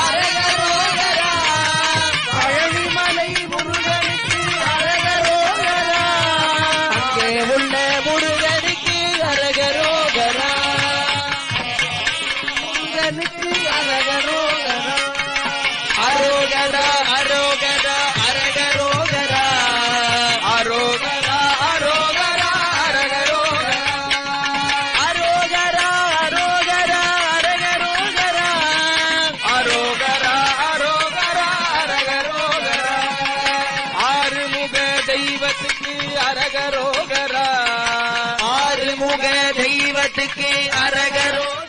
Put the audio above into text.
அரகரோகரா. பழனிமலை முருகனுக்கு அரகரோகரா. அங்கே உள்ள முருகனுக்கு அரகரோகரா. முருகனுக்கு அரகரோகரா. அரோகரா அரோகரா அரகரோகரா. அரோகரா அரோகரா அரகரோகரா. அரோகரா அரோகரா அரகரோகரா. அரோகரா அரோகரா அரகரோகரா. ஆறுமுக தெய்வத்துக்கு அரகரோகரா. ஆறுமுக தெய்வத்துக்கு அரகரோகரா.